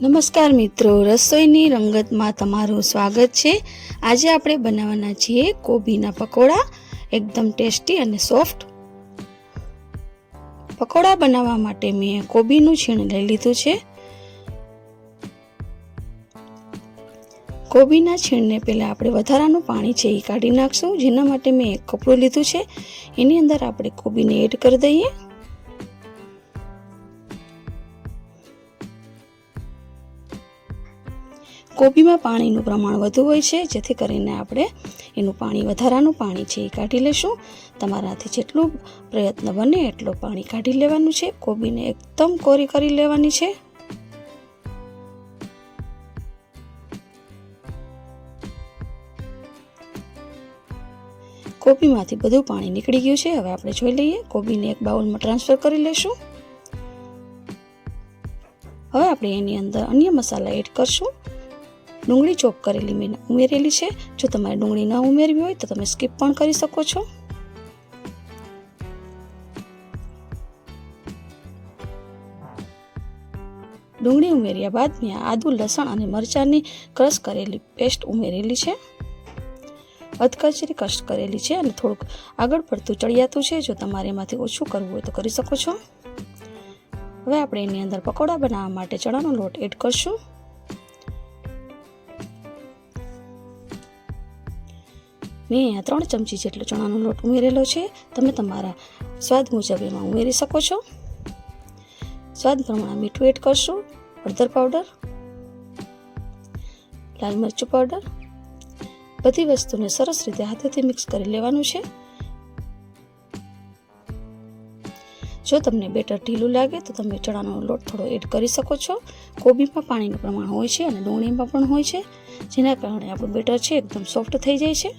નમસ્કાર મિત્રો, રસોઈની રંગતમાં તમારું સ્વાગત છે। આજે આપણે બનાવવાના છીએ કોબીના પકોડા। એકદમ ટેસ્ટી અને સોફ્ટ પકોડા બનાવવા માટે મેં કોબીનું છીણ લઈ લીધું છે। કોબીના છીણને પહેલાં આપણે વધારાનું પાણી છે એ કાઢી નાખશું, જેના માટે મેં એક કપડું લીધું છે। એની અંદર આપણે કોબીને એડ કરી દઈએ। કોબીમાં પાણીનું પ્રમાણ વધુ હોય છે, જેથી કરીને આપણે એનું પાણી વધારાનું પાણી છે એ કાઢી લેશું। તમારાથી જેટલું પ્રયત્ન બને એટલું પાણી કાઢી લેવાનું છે। કોબીને એકદમ કોરી કરી લેવાની છે। કોબીમાંથી બધું પાણી નીકળી ગયું છે। હવે આપણે જોઈ લઈએ। કોબીને એક બાઉલમાં ટ્રાન્સફર કરી લેશું। હવે આપણે એની અંદર અન્ય મસાલા એડ કરશું। ડુંગળી ચોપ કરેલી મેં ઉમેરેલી છે। જો તમારે ડુંગળી ન ઉમેરવી હોય તો તમે સ્કીપ પણ કરી શકો છો। ડુંગળી ઉમેર્યા બાદ મેં આદુ, લસણ અને મરચાંની ક્રશ કરેલી પેસ્ટ ઉમેરેલી છે। અધકચરી ક્રશ કરેલી છે અને થોડુંક આગળ પડતું ચડિયાતું છે। જો તમારે એમાંથી ઓછું કરવું હોય તો કરી શકો છો। હવે આપણે એની અંદર પકોડા બનાવવા માટે ચણાનો લોટ એડ કરશું। મેં અહીંયા 3 ચમચી જેટલો ચણાનો લોટ ઉમેરેલો છે। તમે તમારા સ્વાદ મુજબ એમાં ઉમેરી શકો છો। સ્વાદ પ્રમાણે મીઠું એડ કરશું, હળદર પાવડર, લાલ મરચું પાવડર। બધી વસ્તુને સરસ રીતે હાથેથી મિક્સ કરી લેવાનું છે। જો તમને બેટર ઢીલું લાગે તો તમે ચણાનો લોટ થોડો એડ કરી શકો છો। કોબીમાં પાણીનું પ્રમાણ હોય છે અને ડુંગળીમાં પણ હોય છે, જેના કારણે આપણું બેટર છે એકદમ સોફ્ટ થઈ જાય છે।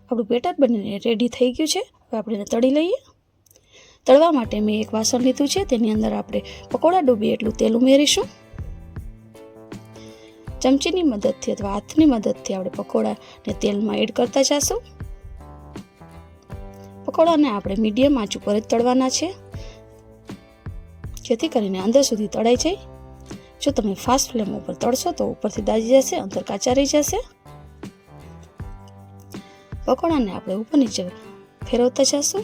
આપણું બેટર બનીને રેડી થઈ ગયું છે। હવે આપણે એને તળી લઈએ। તળવા માટે મેં એક વાસણ લીધું છે, તેની અંદર આપણે પકોડા ડૂબે એટલું તેલ ઉમેરીશું। ચમચીની મદદથી અથવા હાથની મદદથી આપણે પકોડાને તેલમાં એડ કરતા જશું। પકોડાને આપણે મીડિયમ આંચ ઉપર જ તળવાના છે, જેથી કરીને અંદર સુધી તળાઈ જાય। જો તમે ફાસ્ટ ફ્લેમ ઉપર તળશો તો ઉપરથી દાજી જશે, અંદર કાચા રહી જશે। પકોડાને આપણે ઉપર નીચે ફેરવતા જશું।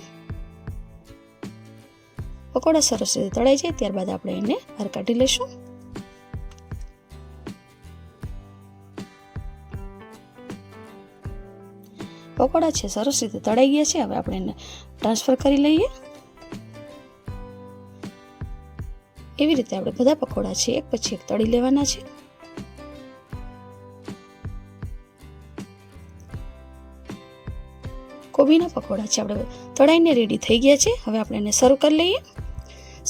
પકોડા સરસ રીતે તળાઈ જાય ત્યારબાદ આપણે એને બહાર કાઢી લઈશું। પકોડા છે સરસ રીતે તળાઈ ગયા છે। હવે આપણે એને ટ્રાન્સફર કરી લઈએ। એવી રીતે આપણે બધા પકોડા છે એક પછી એક તળી લેવાના છે। કોબીના પકોડા છે આપણે તળાઈને રેડી થઈ ગયા છે। હવે આપણે એને સર્વ કરી લઈએ।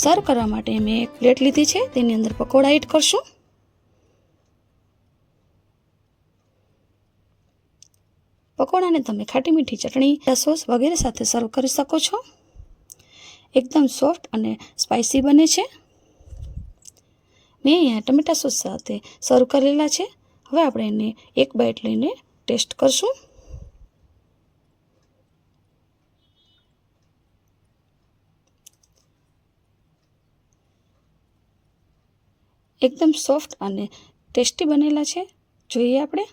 સર્વ કરવા માટે મેં એક પ્લેટ લીધી છે, તેની અંદર પકોડા એડ કરશું। પકોડાને તમે ખાટી મીઠી ચટણી, સોસ વગેરે સાથે સર્વ કરી શકો છો। એકદમ સોફ્ટ અને સ્પાઇસી બને છે। મેં અહીંયા ટમેટા સોસ સાથે સર્વ કરેલા છે। હવે આપણે એને એક બાઈટ લઈને ટેસ્ટ કરશું। એકદમ સોફ્ટ અને ટેસ્ટી બનેલા છે, જોઈએ આપણે।